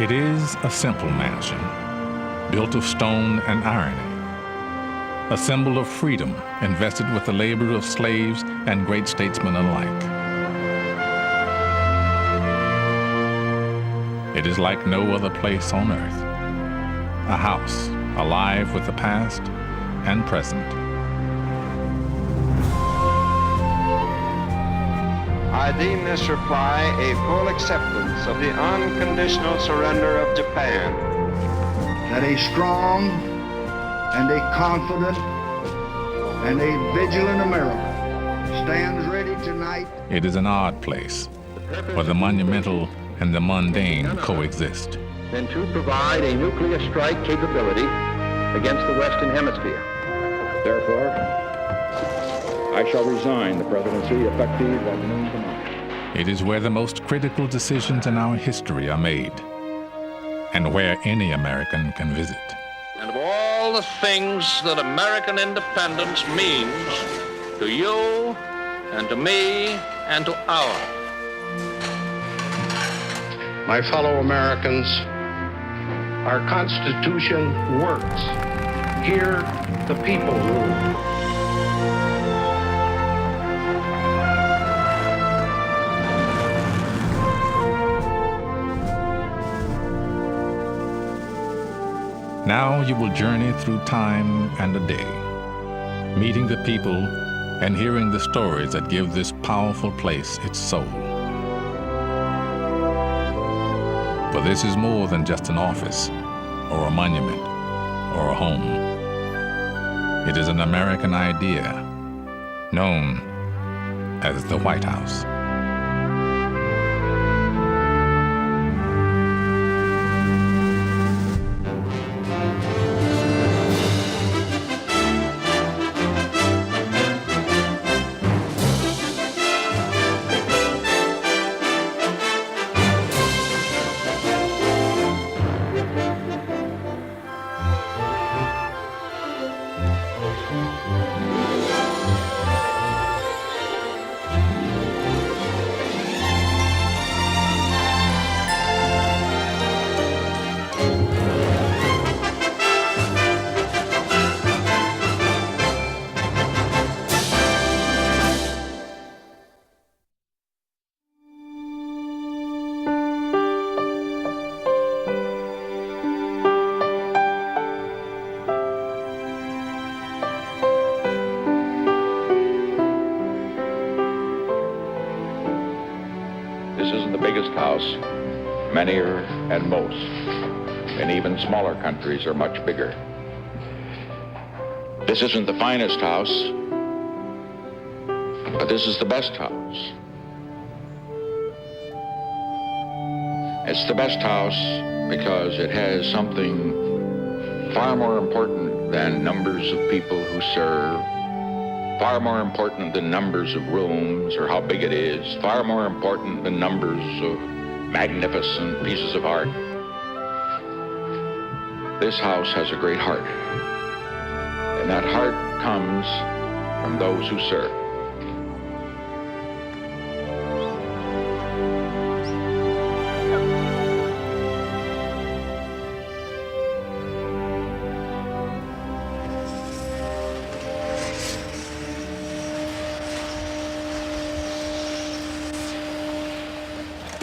It is a simple mansion, built of stone and irony, a symbol of freedom invested with the labor of slaves and great statesmen alike. It is like no other place on earth, a house alive with the past and present. I deem this reply a full acceptance of the unconditional surrender of Japan. That a strong and a confident and a vigilant America stands ready tonight. It is an odd place where the monumental and the mundane coexist. Than to provide a nuclear strike capability against the Western Hemisphere. Therefore, I shall resign the presidency effective at noon tomorrow. It is where the most critical decisions in our history are made, and where any American can visit. And of all the things that American independence means to you and to me and to our. My fellow Americans, our Constitution works. Here, the people rule. Now you will journey through time and a day, meeting the people and hearing the stories that give this powerful place its soul. For this is more than just an office, or a monument, or a home. It is an American idea, known as the White House. House. Many are, and most, and even smaller countries are much bigger. This isn't the finest house, but this is the best house. It's the best house because it has something far more important than numbers of people who serve, far more important than numbers of rooms or how big it is, far more important than numbers of magnificent pieces of art. This house has a great heart, and that heart comes from those who serve.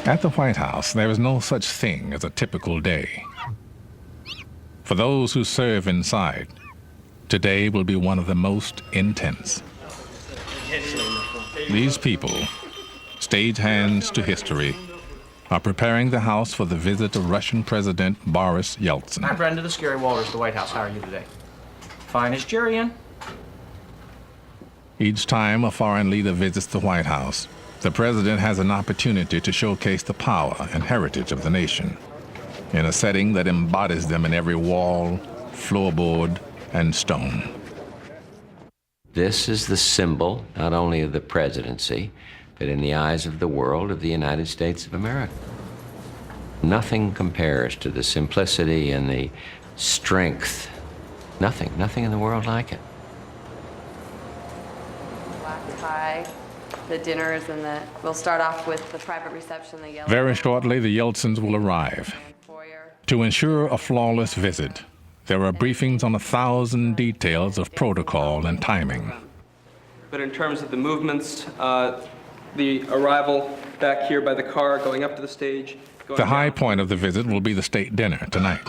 At the White House, there is no such thing as a typical day. For those who serve inside, today will be one of the most intense. These people, stagehands to history, are preparing the House for the visit of Russian President Boris Yeltsin. Hi, Brenda. This is Gary Walters, the White House. How are you today? Fine. Is Jerry in? Each time a foreign leader visits the White House, the president has an opportunity to showcase the power and heritage of the nation in a setting that embodies them in every wall, floorboard, and stone. This is the symbol not only of the presidency, but in the eyes of the world, of the United States of America. Nothing compares to the simplicity and the strength. Nothing in the world like it. Black tie. The dinners we'll start off with the private reception, the yellow. Very shortly, the Yeltsins will arrive. To ensure a flawless visit, there are briefings on 1,000 details of protocol and timing. But in terms of the movements, the arrival back here by the car, going up to the stage. The high point of the visit will be the state dinner tonight.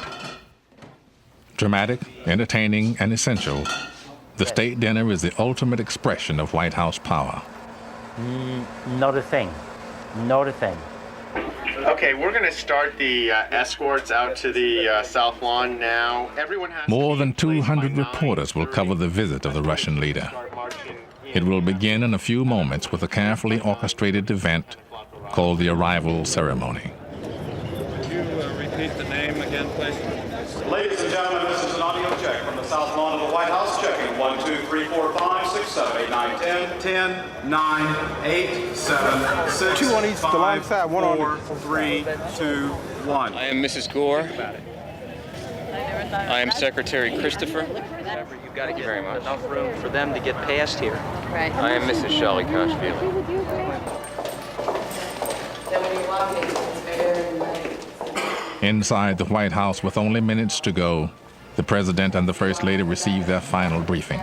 Dramatic, entertaining, and essential, the state dinner is the ultimate expression of White House power. Not a thing. Not a thing. Okay, we're going to start the escorts out to the South Lawn now. Everyone has More than 200 reporters will cover the visit of the Russian leader. It will begin in a few moments with a carefully orchestrated event called the arrival ceremony. Would you repeat the name again, please? Ladies and gentlemen, this is an audio check from the South Lawn of the White House. Checking 1, 2, 3, 4, 5, 6, 7, 8, 9, 10. 10, 9, 8, 7, 6, 2 on each, 5, the long side, 1 on 4, 3, 2, 1. I am Mrs. Gore. I am Secretary Christopher. You've got to get enough room for them to get past here. Right. I am Mrs. Shelley Kashvili. Then when you walk in, it's very nice. Inside the White House, with only minutes to go, the President and the First Lady receive their final briefing.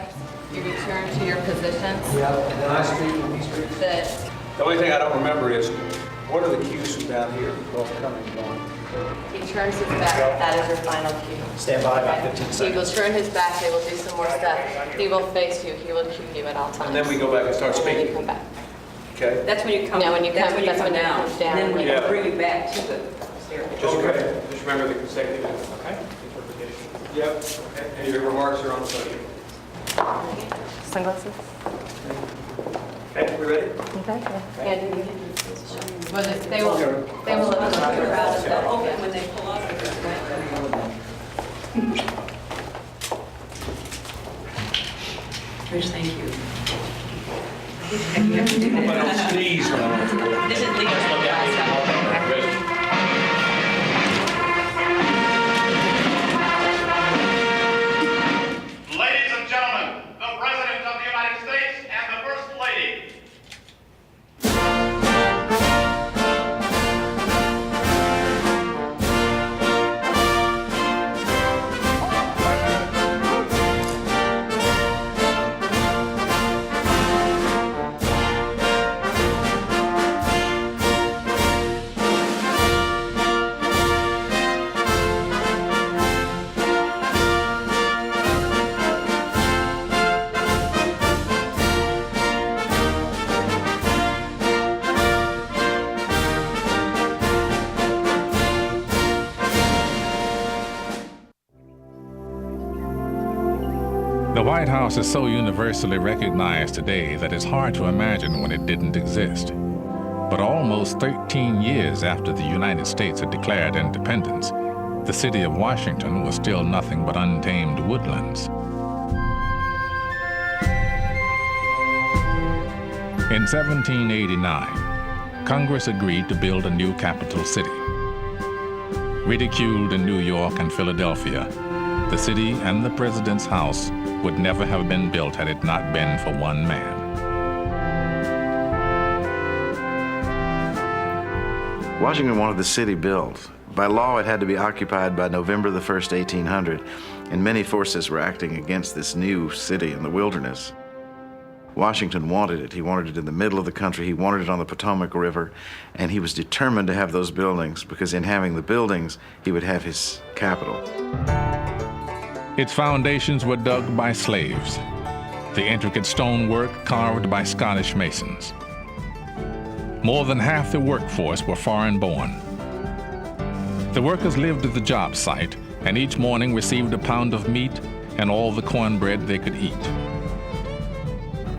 You return to your positions. Yeah, and then I speak when he speaks. The only thing I don't remember is, what are the cues from down here, both coming and going? He turns his back. That is your final cue. Stand by about 15 He seconds. will turn his back. They will do some more stuff. He will face you. He will cue you at all times. And then we go back and start And then you speaking. come back. Okay? That's when you come. No, when you that's come- when you that's come when you down. come down. And then we Yeah. bring you back to the stairway. Just remember the consecutive, okay? Interpretation. Yep. Okay. And your remarks are on the podium. Sunglasses. Okay, we ready? Okay. And they will let us know. They'll open when they pull up. Rich, thank you. You have to do I don't that. sneeze when I'm on the floor. This is legal. Ready? Ladies and gentlemen, the President of the United States and the First Lady. The White House is so universally recognized today that it's hard to imagine when it didn't exist. But almost 13 years after the United States had declared independence, the city of Washington was still nothing but untamed woodlands. In 1789, Congress agreed to build a new capital city. Ridiculed in New York and Philadelphia, the city and the president's house would never have been built had it not been for one man. Washington wanted the city built. By law, it had to be occupied by November the 1st, 1800, and many forces were acting against this new city in the wilderness. Washington wanted it. He wanted it in the middle of the country. He wanted it on the Potomac River, and he was determined to have those buildings because in having the buildings, he would have his capital. Its foundations were dug by slaves, the intricate stonework carved by Scottish masons. More than half the workforce were foreign-born. The workers lived at the job site and each morning received a pound of meat and all the cornbread they could eat.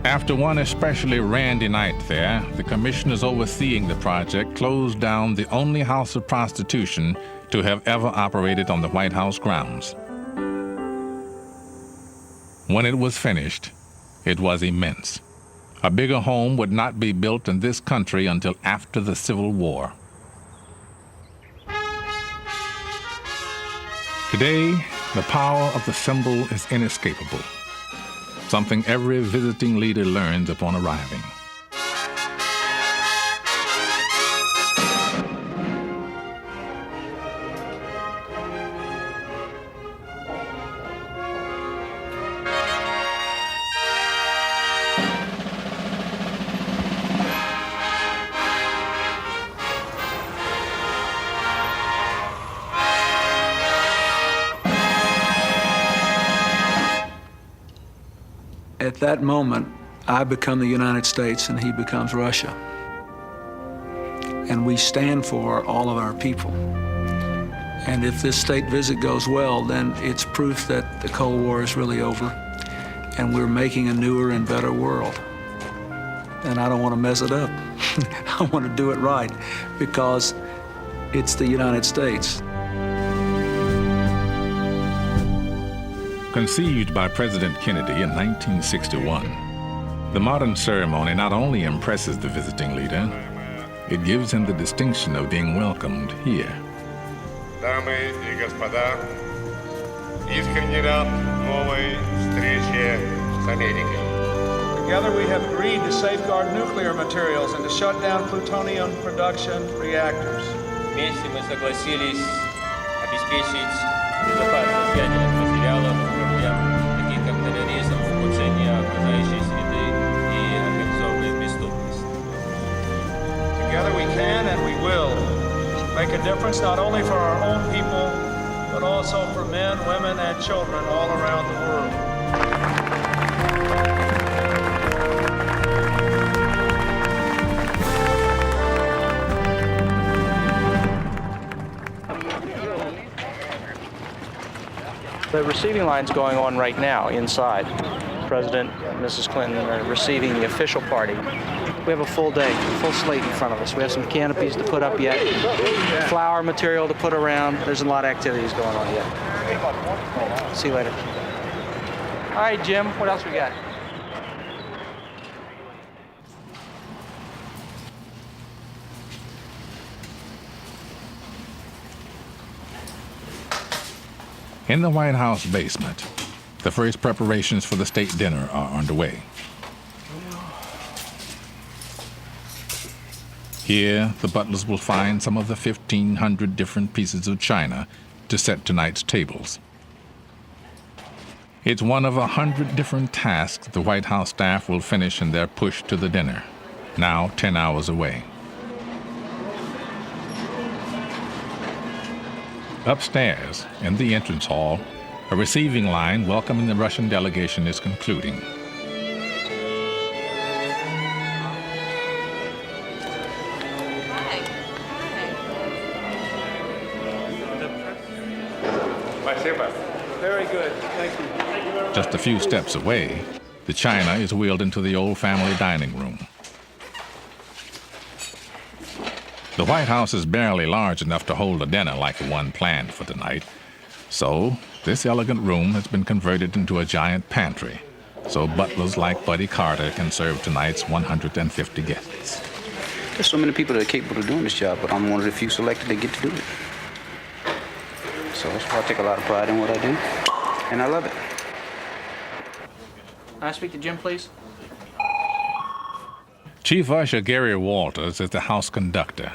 After one especially randy night there, the commissioners overseeing the project closed down the only house of prostitution to have ever operated on the White House grounds. When it was finished, it was immense. A bigger home would not be built in this country until after the Civil War. Today, the power of the symbol is inescapable, something every visiting leader learns upon arriving. At that moment, I become the United States and he becomes Russia. And we stand for all of our people. And if this state visit goes well, then it's proof that the Cold War is really over and we're making a newer and better world. And I don't want to mess it up. I want to do it right because it's the United States. Conceived by President Kennedy in 1961, the modern ceremony not only impresses the visiting leader, it gives him the distinction of being welcomed here. Дамы и господа, искренне рад новой встрече с Америкой. Together we have agreed to safeguard nuclear materials and to shut down plutonium production reactors. Вместе мы согласились обеспечить безопасность ядерных материалов, таких как терроризм, улучшение окружающей среды и организованная преступность. Together we can and we will make a difference not only for our own people, but also for men, women, and children all around the world. The receiving line's going on right now inside. President and Mrs. Clinton are receiving the official party. We have a full day, full slate in front of us. We have some canopies to put up yet, flower material to put around. There's a lot of activities going on yet. See you later. All right, Jim, what else we got? In the White House basement, the first preparations for the state dinner are underway. Here, the butlers will find some of the 1,500 different pieces of china to set tonight's tables. It's one of 100 different tasks the White House staff will finish in their push to the dinner, now 10 hours away. Upstairs, in the entrance hall, a receiving line welcoming the Russian delegation is concluding. Very good. Thank you. Just a few steps away, the china is wheeled into the old family dining room. The White House is barely large enough to hold a dinner like the one planned for tonight. So, this elegant room has been converted into a giant pantry, so butlers like Buddy Carter can serve tonight's 150 guests. There's so many people that are capable of doing this job, but I'm one of the few selected that get to do it. So that's why I take a lot of pride in what I do, and I love it. Can I speak to Jim, please? Chief Usher Gary Walters is the house conductor.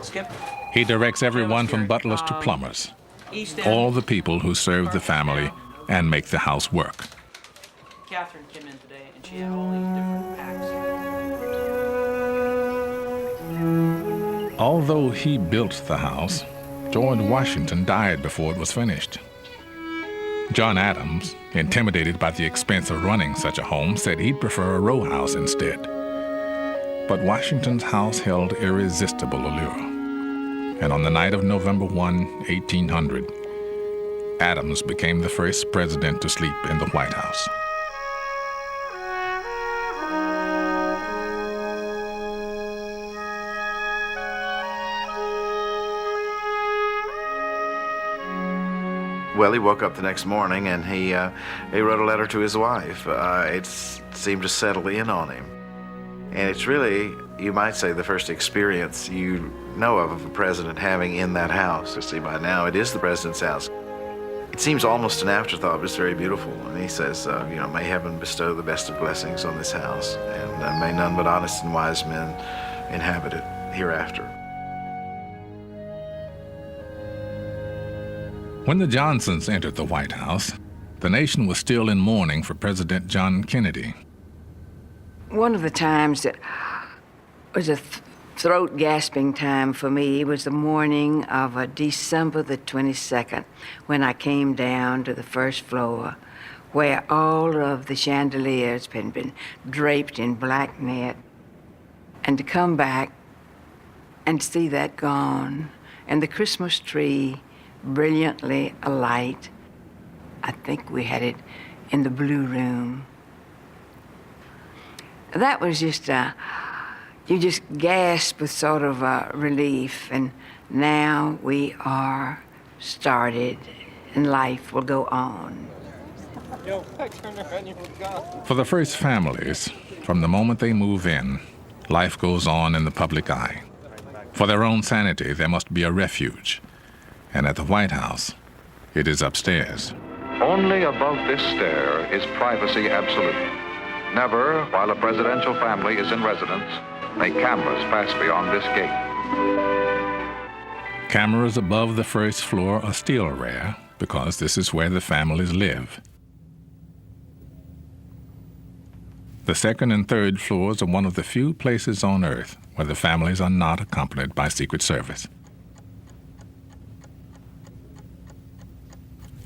Skip. He directs everyone from butlers to plumbers, all the people who serve the family and make the house work. Catherine came in today, and she had all these different packs. Although he built the house, George Washington died before it was finished. John Adams, intimidated by the expense of running such a home, said he'd prefer a row house instead. But Washington's house held irresistible allure. And on the night of November 1, 1800, Adams became the first president to sleep in the White House. Well, he woke up the next morning and he wrote a letter to his wife. It seemed to settle in on him. And it's really, you might say, the first experience you know of a president having in that house. You see, by now, it is the president's house. It seems almost an afterthought, but it's very beautiful. And he says, may heaven bestow the best of blessings on this house, and may none but honest and wise men inhabit it hereafter. When the Johnsons entered the White House, the nation was still in mourning for President John Kennedy. One of the times that was a throat-gasping time for me was the morning of December the 22nd, when I came down to the first floor where all of the chandeliers had been draped in black net, and to come back and see that gone, and the Christmas tree brilliantly alight. I think we had it in the blue room. That was just, you just gasp with sort of relief, and now we are started, and life will go on. For the first families, from the moment they move in, life goes on in the public eye. For their own sanity, there must be a refuge. And at the White House, it is upstairs. Only above this stair is privacy absolute. Never, while a presidential family is in residence, may cameras pass beyond this gate. Cameras above the first floor are still rare because this is where the families live. The second and third floors are one of the few places on Earth where the families are not accompanied by Secret Service.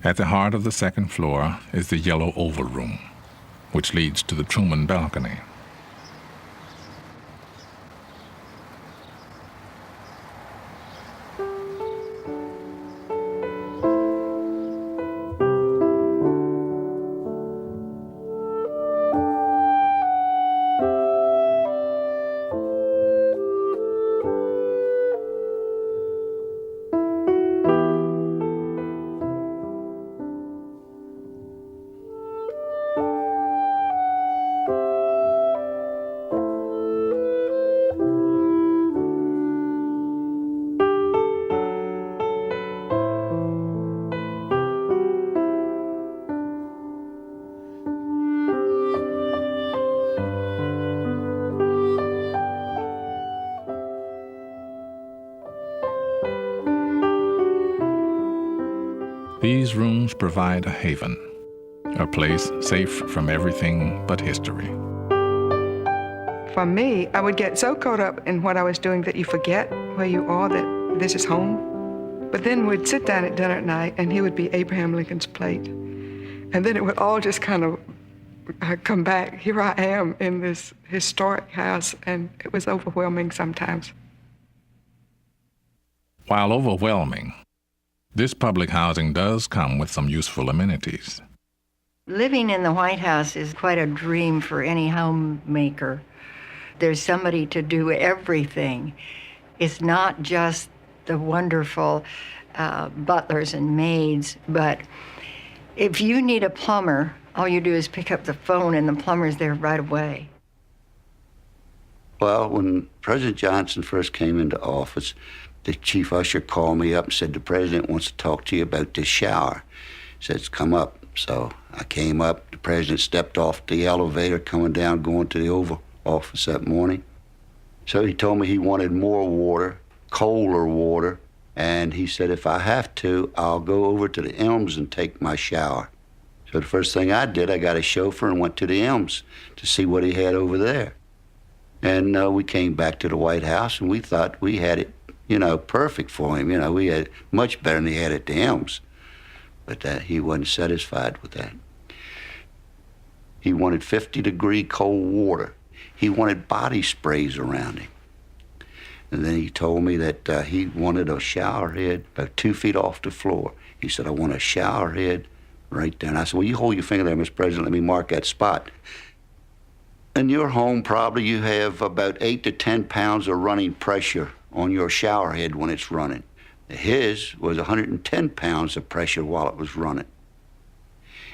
At the heart of the second floor is the yellow oval room, which leads to the Truman balcony. These rooms provide a haven, a place safe from everything but history. For me, I would get so caught up in what I was doing that you forget where you are, that this is home. But then we'd sit down at dinner at night, and here would be Abraham Lincoln's plate. And then it would all just kind of come back. Here I am in this historic house, and it was overwhelming sometimes. While overwhelming, this public housing does come with some useful amenities. Living in the White House is quite a dream for any homemaker. There's somebody to do everything. It's not just the wonderful butlers and maids, but if you need a plumber, all you do is pick up the phone and the plumber's there right away. Well, when President Johnson first came into office, the chief usher called me up and said, the president wants to talk to you about this shower. He says, come up. So I came up. The president stepped off the elevator coming down, going to the Oval Office that morning. So he told me he wanted more water, colder water, and he said, if I have to, I'll go over to the Elms and take my shower. So the first thing I did, I got a chauffeur and went to the Elms to see what he had over there. And we came back to the White House, and we thought we had it, perfect for him. We had much better than he had at the Elms. But he wasn't satisfied with that. He wanted 50-degree cold water. He wanted body sprays around him. And then he told me that he wanted a shower head about 2 feet off the floor. He said, I want a shower head right there. And I said, well, you hold your finger there, Mr. President, let me mark that spot. In your home, probably you have about 8 to 10 pounds of running pressure on your shower head when it's running. His was 110 pounds of pressure while it was running.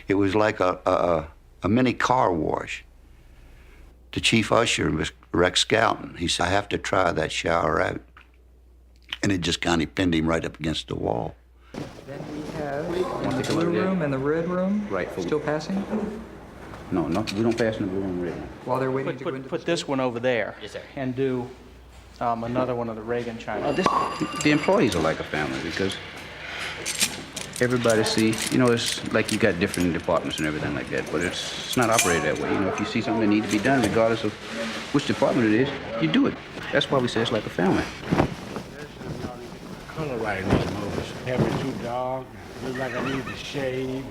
It was like a mini car wash. The chief usher, Mr. Rex Scouten, he said, I have to try that shower out. And it just kind of pinned him right up against the wall. Then we have the blue room and the red room. Right. Still passing? No, we don't pass in the blue and red room. While they're waiting to go into Put this one over there. Yes, sir. And do another one of the Reagan China. The employees are like a family because everybody it's like you got different departments and everything like that, but it's not operated that way. If you see something that needs to be done, regardless of which department it is, you do it. That's why we say it's like a family. Color right now, it's heavy too dark. Looks like I need to shave.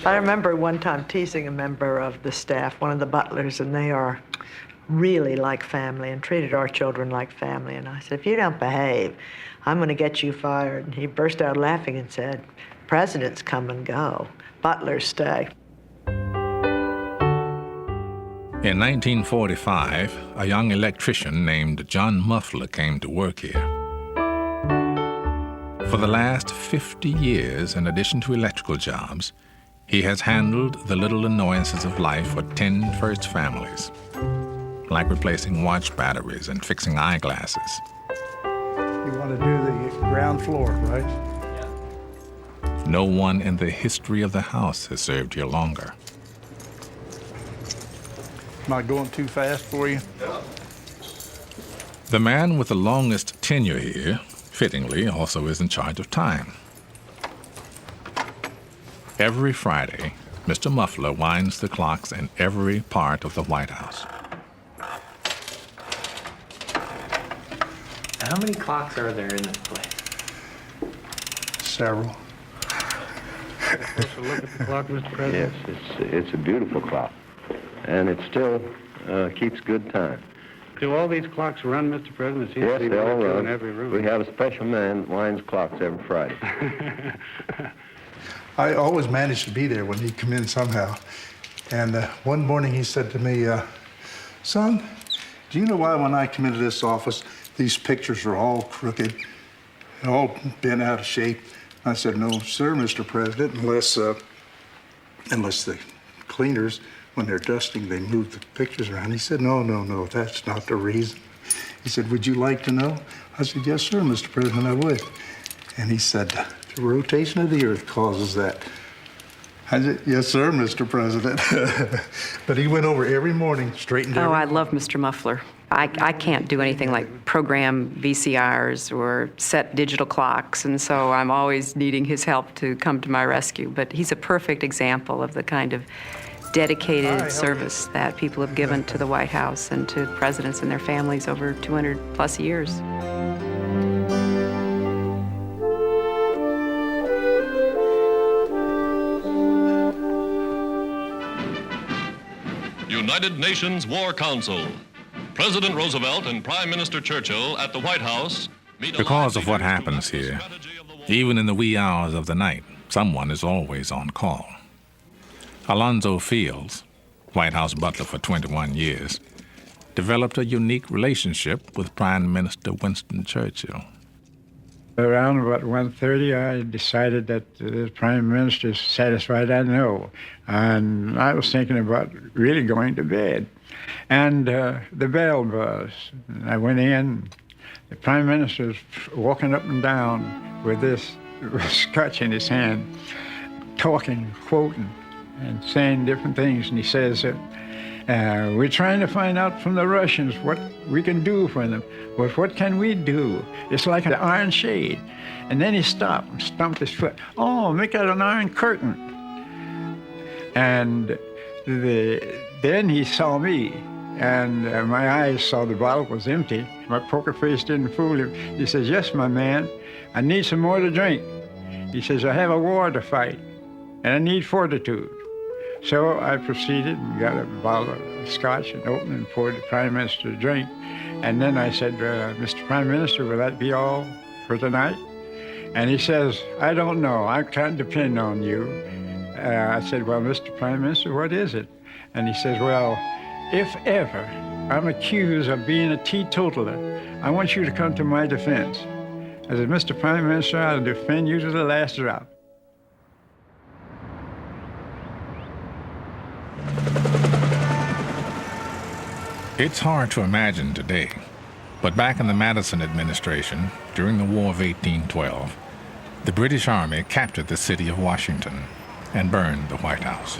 I remember one time teasing a member of the staff, one of the butlers, and they are really like family and treated our children like family. And I said, if you don't behave, I'm going to get you fired. And he burst out laughing and said, presidents come and go, butlers stay. In 1945, a young electrician named John Muffler came to work here. For the last 50 years, in addition to electrical jobs, he has handled the little annoyances of life for 10 first families, like replacing watch batteries and fixing eyeglasses. You want to do the ground floor, right? No one in the history of the house has served here longer. Am I going too fast for you? The man with the longest tenure here, fittingly, also is in charge of time. Every Friday, Mr. Muffler winds the clocks in every part of the White House. How many clocks are there in this place? Several. Look at the clock, Mr. President. Yes, it's a beautiful clock, and it still keeps good time. Do all these clocks run, Mr. President? It seems Yes, to be they all one or two run. in every room. We have a special man that winds clocks every Friday. I always managed to be there when he'd come in somehow. And one morning he said to me, son, do you know why when I come into this office, these pictures are all crooked and all bent out of shape? I said, no, sir, Mr. President, unless the cleaners, when they're dusting, they move the pictures around. He said, no, that's not the reason. He said, would you like to know? I said, yes, sir, Mr. President, I would. And he said, the rotation of the earth causes that. I said, yes, sir, Mr. President. But he went over every morning, straightened Oh, I love Mr. Muffler. I can't do anything like program VCRs or set digital clocks, and so I'm always needing his help to come to my rescue. But he's a perfect example of the kind of dedicated service that people have given to the White House and to presidents and their families over 200 plus years. United Nations War Council. President Roosevelt and Prime Minister Churchill at the White House meet. Because of what happens here, even in the wee hours of the night, someone is always on call. Alonzo Fields, White House butler for 21 years, developed a unique relationship with Prime Minister Winston Churchill. Around about 1:30, I decided that the Prime Minister is satisfied, I know. And I was thinking about really going to bed. And the bell buzzed. I went in. The Prime Minister was walking up and down with this scotch in his hand, talking, quoting, and saying different things. And he says, we're trying to find out from the Russians what we can do for them. But what can we do? It's like an iron shade. And then he stopped and stomped his foot. Oh, make that an iron curtain. And then he saw me, and my eyes saw the bottle was empty. My poker face didn't fool him. He says, yes, my man, I need some more to drink. He says, I have a war to fight, and I need fortitude. So I proceeded and got a bottle of scotch and opened and poured the Prime Minister a drink. And then I said, Mr. Prime Minister, will that be all for tonight? And he says, I don't know. I can't depend on you. I said, well, Mr. Prime Minister, what is it? And he says, well, if ever I'm accused of being a teetotaler, I want you to come to my defense. I said, Mr. Prime Minister, I'll defend you to the last drop. It's hard to imagine today, but back in the Madison administration, during the War of 1812, the British Army captured the city of Washington and burned the White House.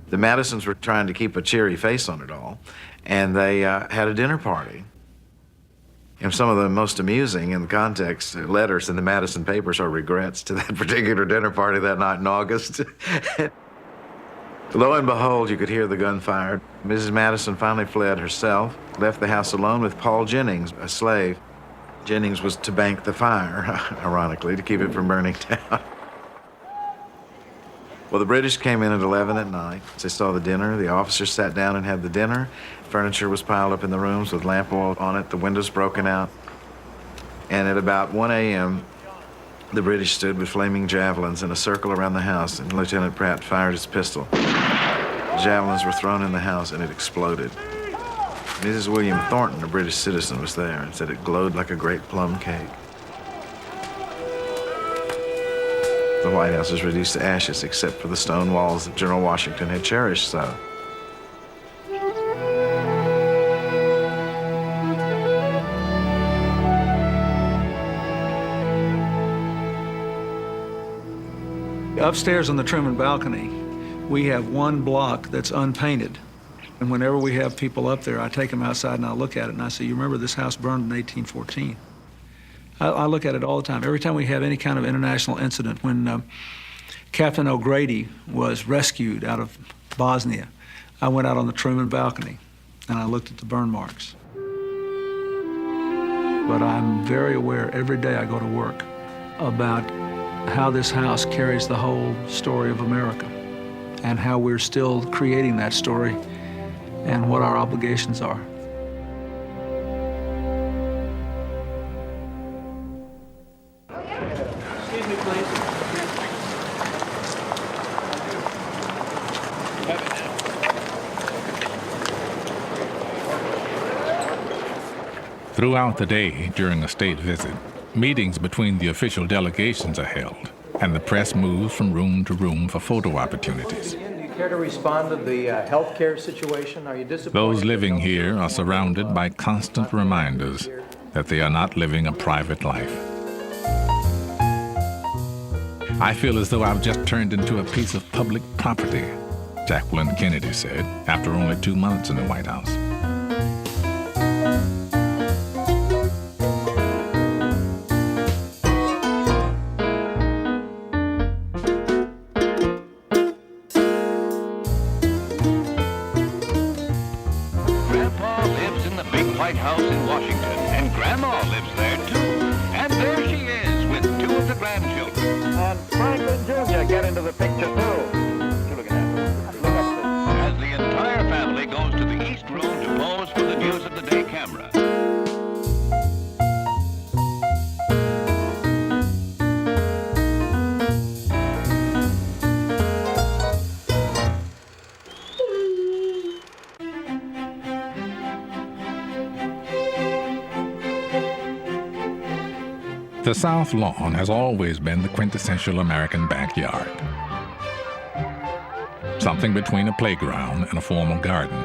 The Madisons were trying to keep a cheery face on it all, and they had a dinner party. And some of the most amusing in the context letters in the Madison papers are regrets to that particular dinner party that night in August. Lo and behold, you could hear the gunfire. Mrs. Madison finally fled herself, left the house alone with Paul Jennings, a slave. Jennings was to bank the fire, ironically, to keep it from burning down. Well, the British came in at 11 at night. They saw the dinner. The officers sat down and had the dinner. Furniture was piled up in the rooms with lamp oil on it. The windows broken out. And at about 1 a.m., the British stood with flaming javelins in a circle around the house, and Lieutenant Pratt fired his pistol. The javelins were thrown in the house, and it exploded. Mrs. William Thornton, a British citizen, was there and said it glowed like a great plum cake. The White House was reduced to ashes except for the stone walls that General Washington had cherished so. Upstairs on the Truman balcony, we have one block that's unpainted. And whenever we have people up there, I take them outside and I look at it and I say, you remember this house burned in 1814? I look at it all the time. Every time we have any kind of international incident, when Captain O'Grady was rescued out of Bosnia, I went out on the Truman balcony and I looked at the burn marks. But I'm very aware every day I go to work about how this house carries the whole story of America and how we're still creating that story and what our obligations are. Excuse me, please. Throughout the day during a state visit, meetings between the official delegations are held, and the press moves from room to room for photo opportunities. Do you care to respond to the healthcare situation? Are you disappointed? Those living here are surrounded by constant reminders that they are not living a private life. I feel as though I've just turned into a piece of public property, Jacqueline Kennedy said after only 2 months in the White House. White House in Washington, and Grandma lives there too. And there she is with 2 of the grandchildren. And Franklin Jr. get into the picture too. Look at that. Look up As the entire family goes to the East Room to pose for the News of the Day camera. The South Lawn has always been the quintessential American backyard. Something between a playground and a formal garden.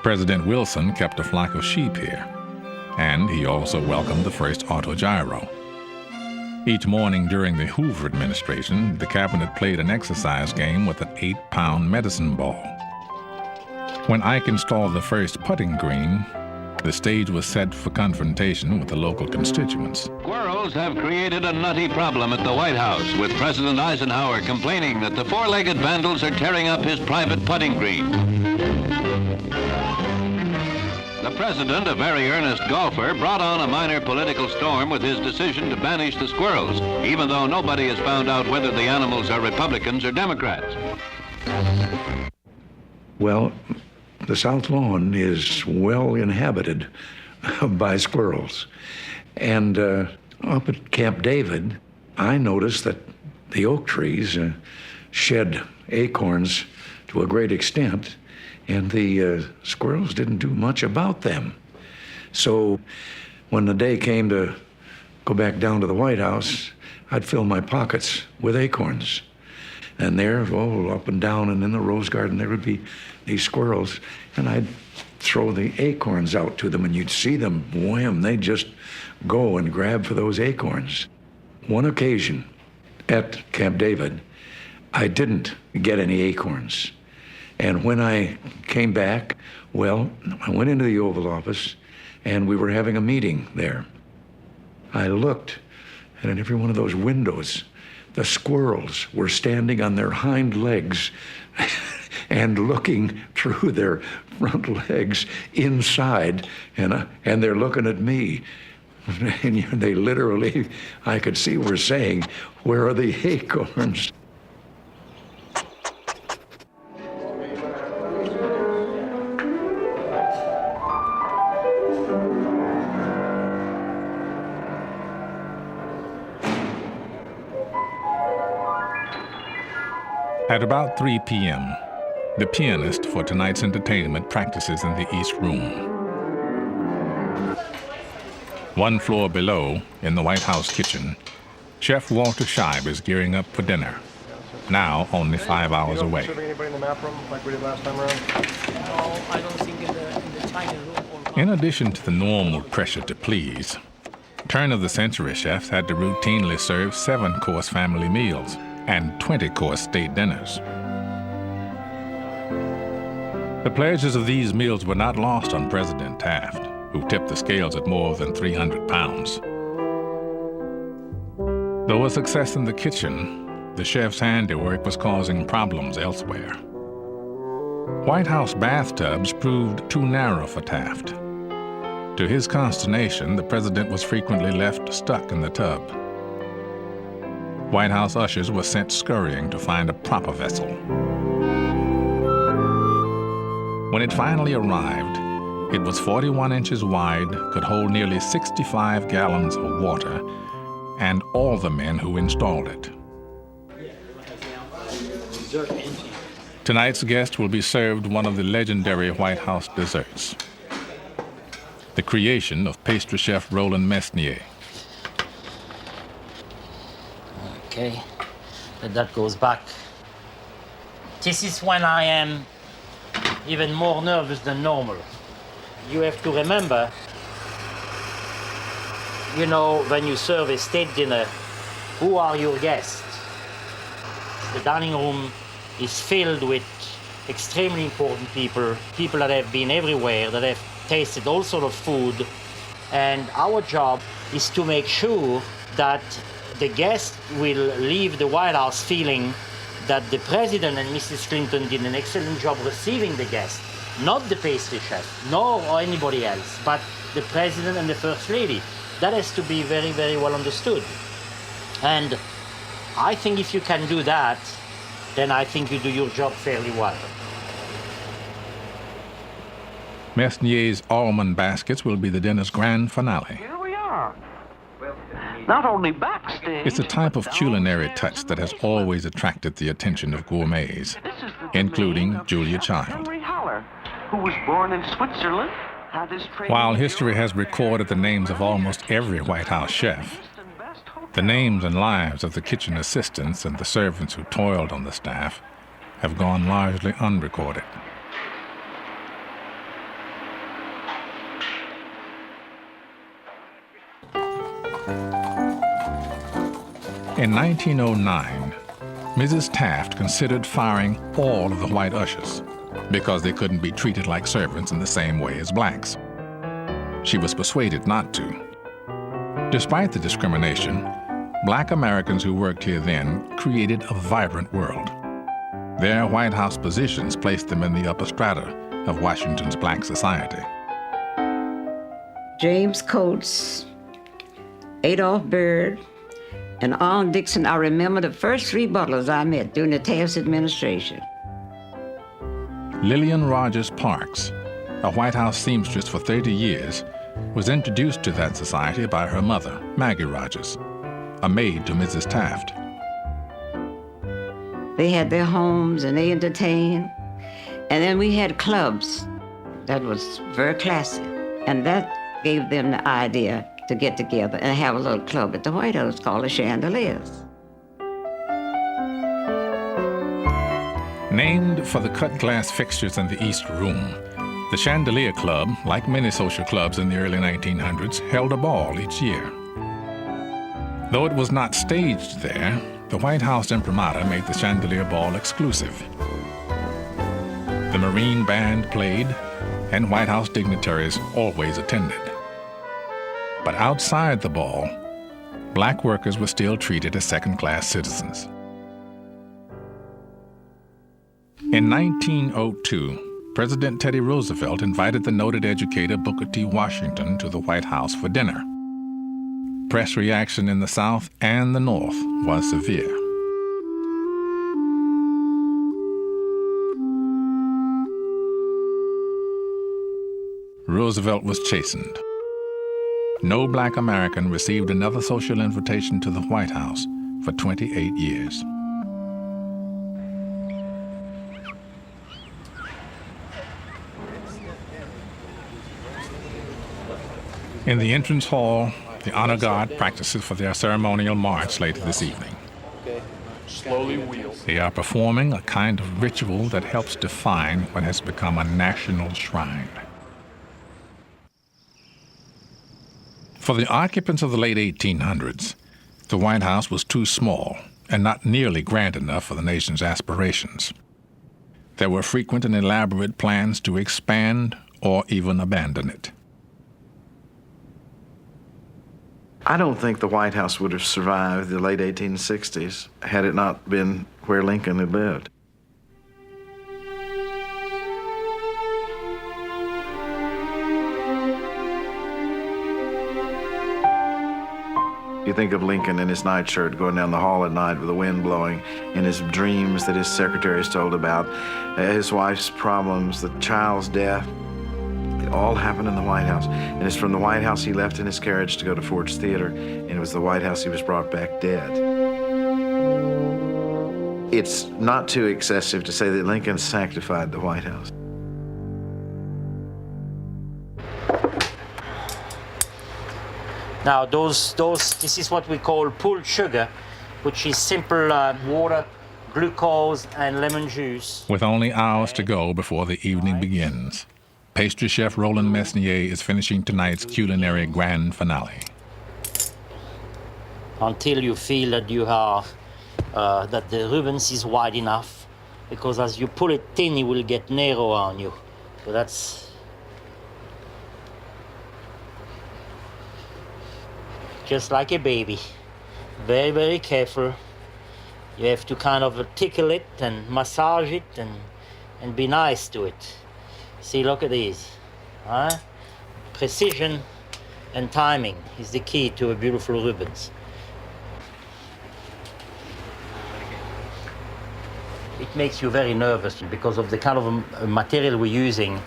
President Wilson kept a flock of sheep here, and he also welcomed the first autogyro. Each morning during the Hoover administration, the cabinet played an exercise game with an 8-pound medicine ball. When Ike installed the first putting green, the stage was set for confrontation with the local constituents. Squirrels have created a nutty problem at the White House, with President Eisenhower complaining that the 4-legged vandals are tearing up his private putting green. The president, a very earnest golfer, brought on a minor political storm with his decision to banish the squirrels, even though nobody has found out whether the animals are Republicans or Democrats. Well, the South Lawn is well inhabited by squirrels. And up at Camp David, I noticed that the oak trees shed acorns to a great extent, and the squirrels didn't do much about them. So when the day came to go back down to the White House, I'd fill my pockets with acorns. And there, up and down and in the rose garden, there would be these squirrels, and I'd throw the acorns out to them, and you'd see them, wham, they'd just go and grab for those acorns. One occasion at Camp David, I didn't get any acorns. And when I came back, well, I went into the Oval Office, and we were having a meeting there. I looked, and in every one of those windows, the squirrels were standing on their hind legs, and looking through their front legs inside, and they're looking at me. And they literally, I could see, were saying, "Where are the acorns?" At about 3 p.m., the pianist for tonight's entertainment practices in the East Room. One floor below, in the White House kitchen, Chef Walter Scheib is gearing up for dinner, now only 5 hours away. Serving anybody in the map room like we did last time around? No, I don't think in the China room. In addition to the normal pressure to please, turn-of-the-century chefs had to routinely serve 7-course family meals and 20-course state dinners. The pleasures of these meals were not lost on President Taft, who tipped the scales at more than 300 pounds. Though a success in the kitchen, the chef's handiwork was causing problems elsewhere. White House bathtubs proved too narrow for Taft. To his consternation, the president was frequently left stuck in the tub. White House ushers were sent scurrying to find a proper vessel. When it finally arrived, it was 41 inches wide, could hold nearly 65 gallons of water, and all the men who installed it. Tonight's guest will be served one of the legendary White House desserts, the creation of pastry chef Roland Mesnier. Okay, but that goes back. This is when I am even more nervous than normal. You have to remember, you know, when you serve a state dinner, who are your guests? The dining room is filled with extremely important people, people that have been everywhere, that have tasted all sorts of food, and our job is to make sure that the guest will leave the White House feeling that the president and Mrs. Clinton did an excellent job receiving the guest, not the pastry chef, nor anybody else, but the president and the first lady. That has to be very, very well understood. And I think if you can do that, then I think you do your job fairly well. Mesnier's almond baskets will be the dinner's grand finale. Here we are. Not only backstage. It's a type of culinary touch that has always attracted the attention of gourmets, including Julia Child. Who was born in Switzerland, had his training. While history has recorded the names of almost every White House chef, the names and lives of the kitchen assistants and the servants who toiled on the staff have gone largely unrecorded. In 1909, Mrs. Taft considered firing all of the white ushers because they couldn't be treated like servants in the same way as blacks. She was persuaded not to. Despite the discrimination, black Americans who worked here then created a vibrant world. Their White House positions placed them in the upper strata of Washington's black society. James Coates, Adolph Byrd, and Arnold Dixon. I remember the first 3 butlers I met during the Taft administration. Lillian Rogers Parks, a White House seamstress for 30 years, was introduced to that society by her mother, Maggie Rogers, a maid to Mrs. Taft. They had their homes and they entertained. And then we had clubs. That was very classy. And that gave them the idea to get together and have a little club at the White House called the Chandeliers. Named for the cut glass fixtures in the East Room, the Chandelier Club, like many social clubs in the early 1900s, held a ball each year. Though it was not staged there, the White House imprimatur made the Chandelier Ball exclusive. The Marine Band played, and White House dignitaries always attended. But outside the ball, black workers were still treated as second-class citizens. In In 1902, President Teddy Roosevelt invited the noted educator Booker T. Washington to the White House for dinner. Press reaction in the South and the North was severe. Roosevelt was chastened. No black American received another social invitation to the White House for 28 years. In the entrance hall, the honor guard practices for their ceremonial march later this evening. Okay. Slowly wheel. They are performing a kind of ritual that helps define what has become a national shrine. For the occupants of the late 1800s, the White House was too small and not nearly grand enough for the nation's aspirations. There were frequent and elaborate plans to expand or even abandon it. I don't think the White House would have survived the late 1860s had it not been where Lincoln had lived. You think of Lincoln in his nightshirt going down the hall at night with the wind blowing, in his dreams that his secretaries told about, his wife's problems, the child's death. It all happened in the White House. And it's from the White House he left in his carriage to go to Ford's Theater, and it was the White House he was brought back dead. It's not too excessive to say that Lincoln sanctified the White House. Now, this is what we call pulled sugar, which is simple water, glucose, and lemon juice. With only hours to go before the evening begins, pastry chef Roland Mesnier is finishing tonight's culinary grand finale. Until you feel that you are, that the Rubens is wide enough, because as you pull it thin, it will get narrow on you. So that's just like a baby. Very, very careful. You have to kind of tickle it and massage it and be nice to it. See, look at these. Huh? Precision and timing is the key to a beautiful Rubens. It makes you very nervous because of the kind of material we're using.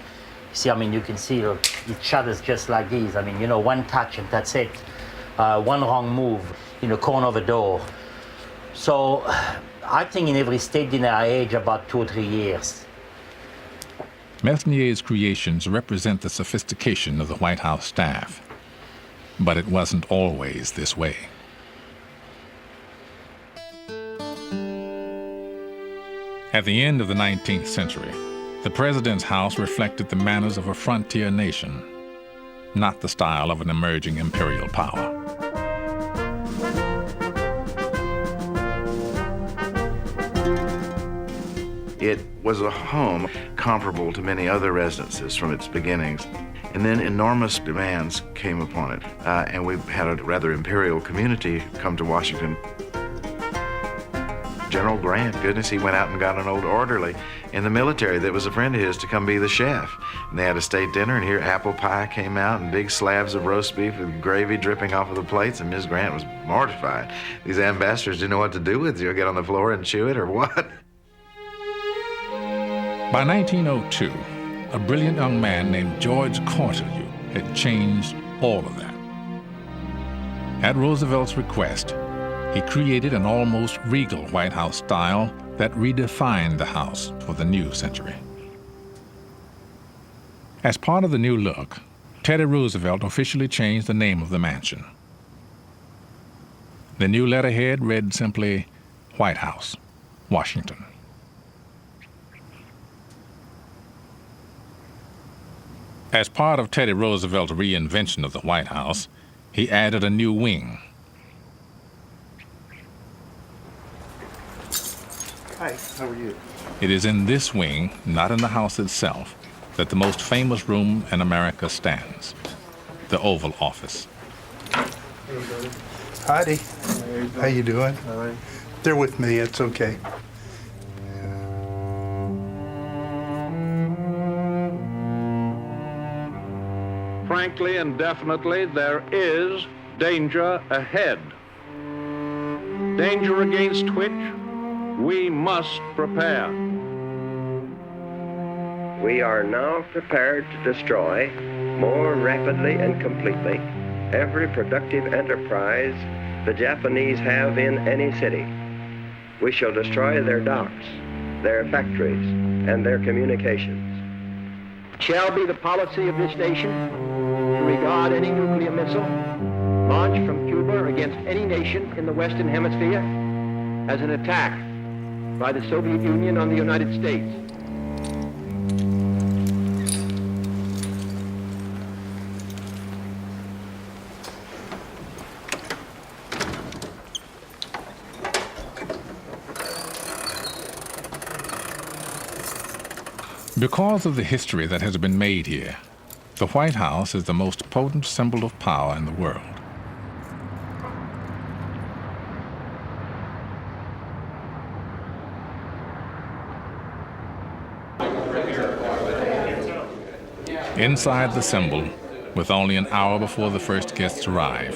See, I mean, you can see look, it shudders just like these. I mean, you know, one touch and that's it. One wrong move in a corner of a door. So I think in every state dinner I age about 2 or 3 years. Mesnier's creations represent the sophistication of the White House staff. But it wasn't always this way. At the end of the 19th century, the president's house reflected the manners of a frontier nation, not the style of an emerging imperial power. It was a home comparable to many other residences from its beginnings. And then enormous demands came upon it. And we had a rather imperial community come to Washington. General Grant, goodness, he went out and got an old orderly in the military that was a friend of his to come be the chef. And they had a state dinner, and here apple pie came out and big slabs of roast beef with gravy dripping off of the plates, and Ms. Grant was mortified. These ambassadors didn't know what to do with it. You get on the floor and chew it or what? By 1902, a brilliant young man named George Cortelyou had changed all of that. At Roosevelt's request, he created an almost regal White House style that redefined the house for the new century. As part of the new look, Teddy Roosevelt officially changed the name of the mansion. The new letterhead read simply, White House, Washington. As part of Teddy Roosevelt's reinvention of the White House, he added a new wing. Hi, how are you? It is in this wing, not in the house itself, that the most famous room in America stands, the Oval Office. Heidi, how you doing? They're with me, it's okay. frankly and definitely, there is danger ahead. Danger against which we must prepare. We are now prepared to destroy more rapidly and completely every productive enterprise the Japanese have in any city. We shall destroy their docks, their factories, and their communications. It shall be the policy of this nation to regard any nuclear missile launched from Cuba against any nation in the Western Hemisphere as an attack by the Soviet Union on the United States. Because of the history that has been made here, the White House is the most potent symbol of power in the world. Inside the symbol, with only an hour before the first guests arrive,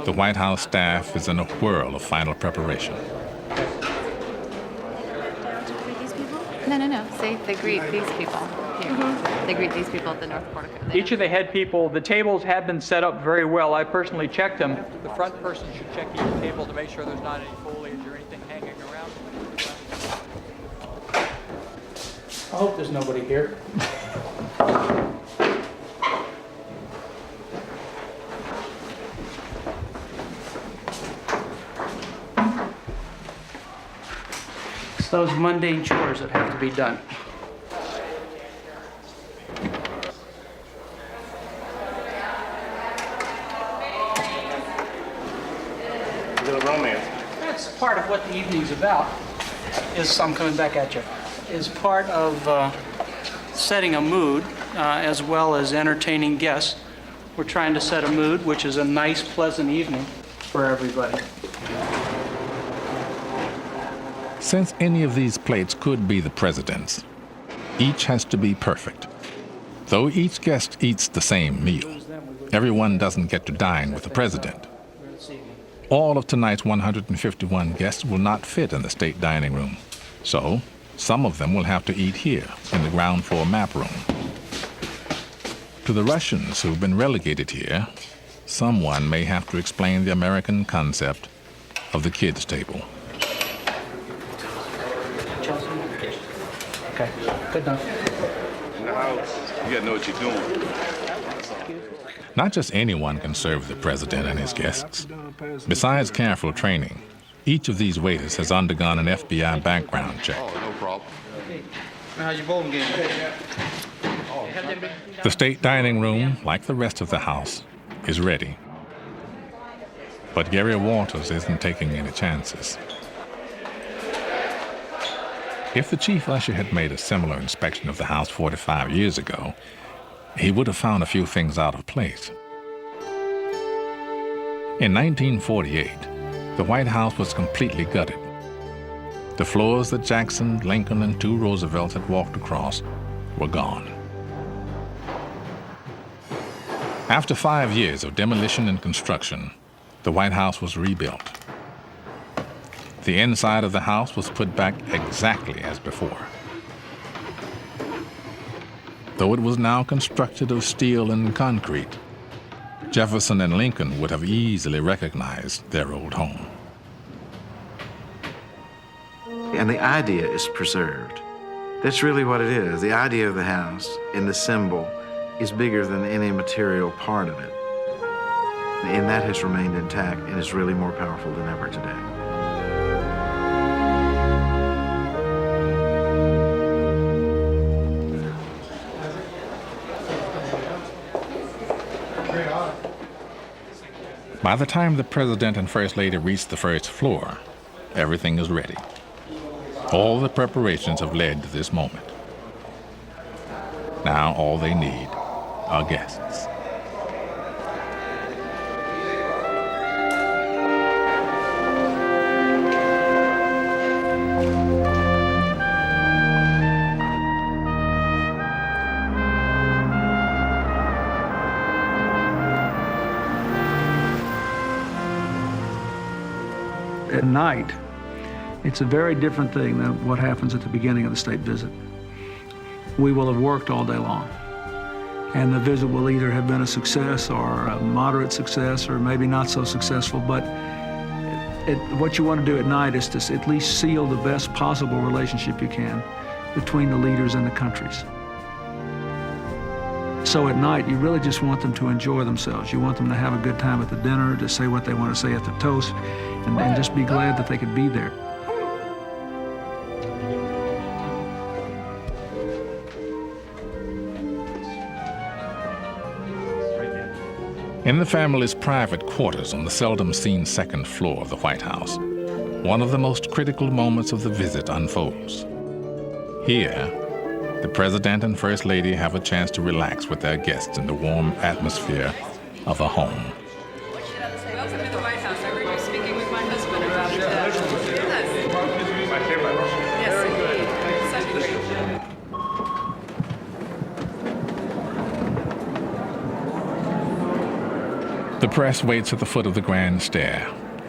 the White House staff is in a whirl of final preparation. No. They greet these people here. They greet these people at the North Portico. Each of the head people, the tables have been set up very well. I personally checked them. The front person should check each table to make sure there's not any foliage or anything hanging around. I hope there's nobody here. It's those mundane chores that have to be done. That's part of what the evening's about, I'm coming back at you, is part of setting a mood as well as entertaining guests. We're trying to set a mood, which is a nice, pleasant evening for everybody. Since any of these plates could be the president's, each has to be perfect. Though each guest eats the same meal, everyone doesn't get to dine with the president. All of tonight's 151 guests will not fit in the state dining room, so some of them will have to eat here in the ground floor map room. To the Russians who've been relegated here, someone may have to explain the American concept of the kids' table. Okay, good enough. In the house, you gotta know what you're doing. Not just anyone can serve the president and his guests. Besides careful training, each of these waiters has undergone an FBI background check. Oh, no problem. How's your bowling game? The state dining room, like the rest of the house, is ready. But Gary Walters isn't taking any chances. If the chief usher had made a similar inspection of the house 45 years ago, he would have found a few things out of place. In 1948, the White House was completely gutted. The floors that Jackson, Lincoln, and 2 Roosevelts had walked across were gone. After 5 years of demolition and construction, the White House was rebuilt. The inside of the house was put back exactly as before. Though it was now constructed of steel and concrete, Jefferson and Lincoln would have easily recognized their old home. And the idea is preserved. That's really what it is. The idea of the house and the symbol is bigger than any material part of it. And that has remained intact and is really more powerful than ever today. By the time the president and first lady reach the first floor, everything is ready. All the preparations have led to this moment. Now all they need are guests. at night, it's a very different thing than what happens at the beginning of the state visit. We will have worked all day long, and the visit will either have been a success or a moderate success or maybe not so successful, but what you want to do at night is to at least seal the best possible relationship you can between the leaders and the countries. So at night, you really just want them to enjoy themselves. You want them to have a good time at the dinner, to say what they want to say at the toast, and just be glad that they could be there. In the family's private quarters on the seldom seen second floor of the White House, one of the most critical moments of the visit unfolds. Here, the President and First Lady have a chance to relax with their guests in the warm atmosphere of a home. Welcome to the White House. I heard you speaking with my husband about Yes, indeed. The press waits at the foot of the grand stair,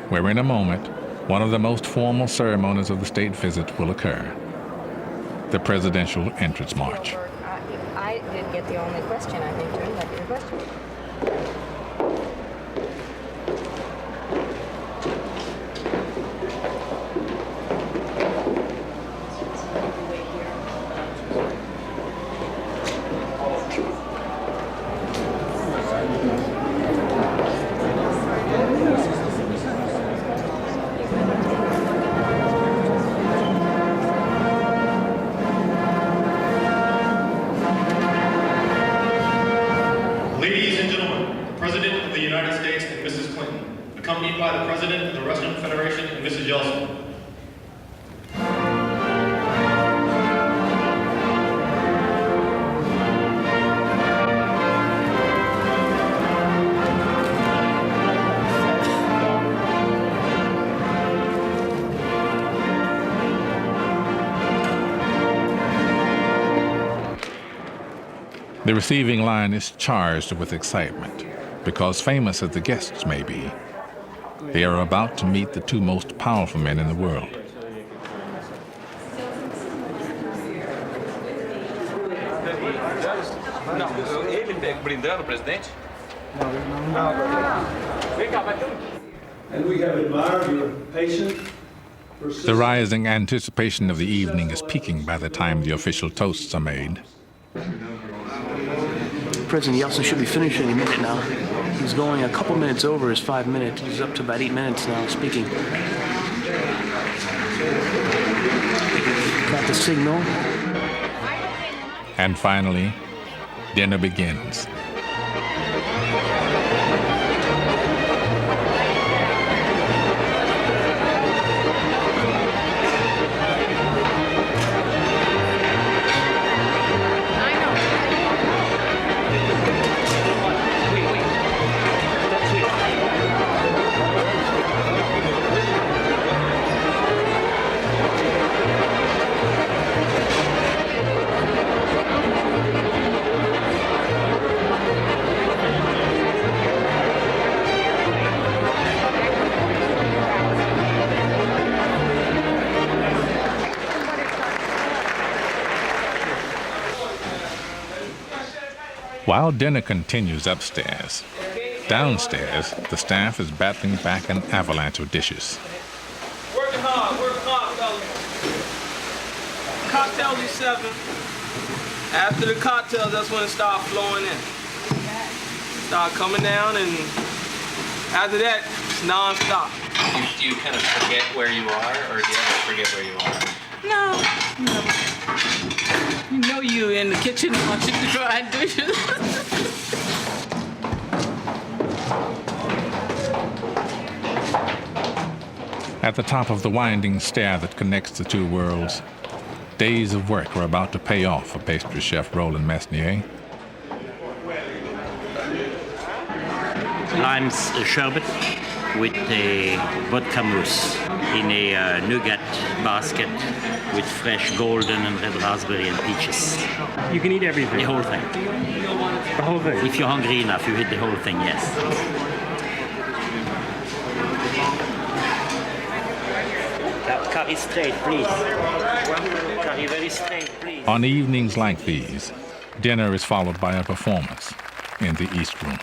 where in a moment, one of the most formal ceremonies of the state visit will occur: the Presidential Entrance March. I didn't get the only question, I think, turned up your question. Ladies and gentlemen, the President of the United States and Mrs. Clinton, accompanied by the President of the Russian Federation and Mrs. Yeltsin. The receiving line is charged with excitement because, famous as the guests may be, they are about to meet the two most powerful men in the world. And we have admired your patience. The rising anticipation of the evening is peaking by the time the official toasts are made. President Yeltsin should be finishing any minute now. He's going a couple minutes over his 5 minutes. He's up to about 8 minutes now speaking. Got the signal. And finally, dinner begins. While dinner continues upstairs, downstairs, the staff is battling back an avalanche of dishes. Working hard, fellas. Cocktails is 7. After the cocktails, that's when it starts flowing in. Start coming down, and after that, it's non-stop. Do you kind of forget where you are, or do you ever forget where you are? No. You know you in the kitchen watching the dry dishes. At the top of the winding stair that connects the two worlds, days of work are about to pay off for pastry chef Roland Mesnier. Lime's sherbet with a vodka mousse in a nougat basket with fresh golden and red raspberry and peaches. You can eat everything? The whole thing. The whole thing? If you're hungry enough, you eat the whole thing, yes. Carry straight, please. Carry very straight, please. On evenings like these, dinner is followed by a performance in the East Room.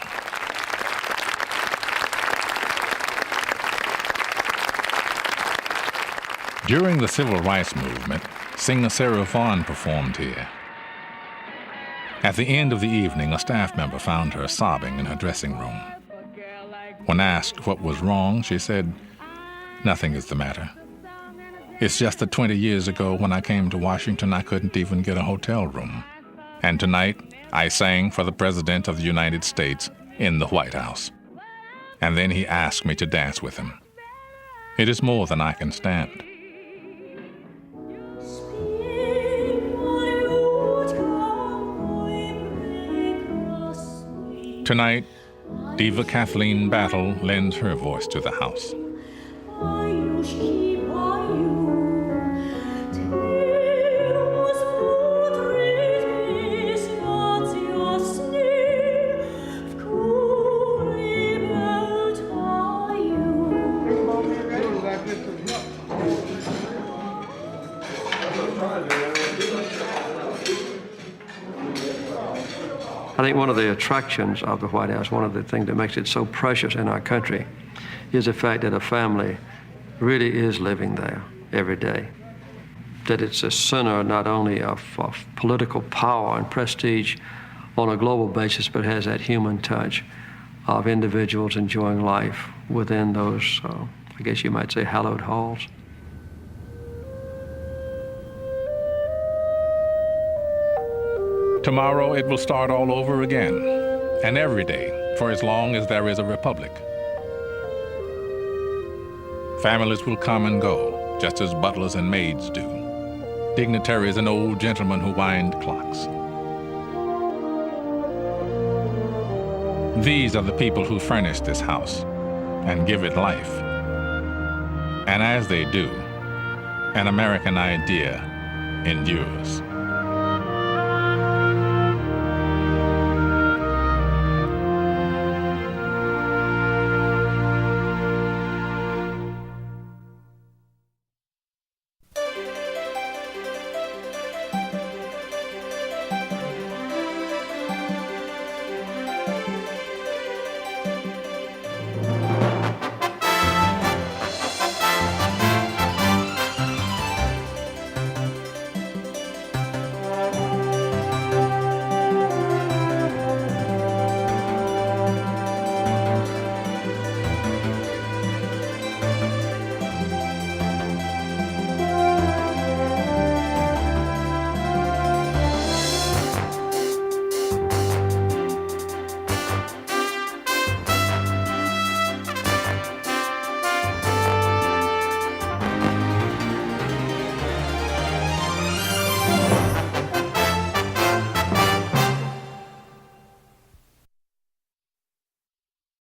During the Civil Rights Movement, singer Sarah Vaughan performed here. At the end of the evening, a staff member found her sobbing in her dressing room. When asked what was wrong, she said, "Nothing is the matter. It's just that 20 years ago when I came to Washington, I couldn't even get a hotel room. And tonight, I sang for the President of the United States in the White House. And then he asked me to dance with him. It is more than I can stand." Tonight, diva Kathleen Battle lends her voice to the house. I think one of the attractions of the White House, one of the things that makes it so precious in our country, is the fact that a family really is living there every day. That it's a center not only of political power and prestige on a global basis, but has that human touch of individuals enjoying life within those, I guess you might say, hallowed halls. Tomorrow it will start all over again, and every day for as long as there is a republic. Families will come and go, just as butlers and maids do, dignitaries and old gentlemen who wind clocks. These are the people who furnish this house and give it life. And as they do, an American idea endures.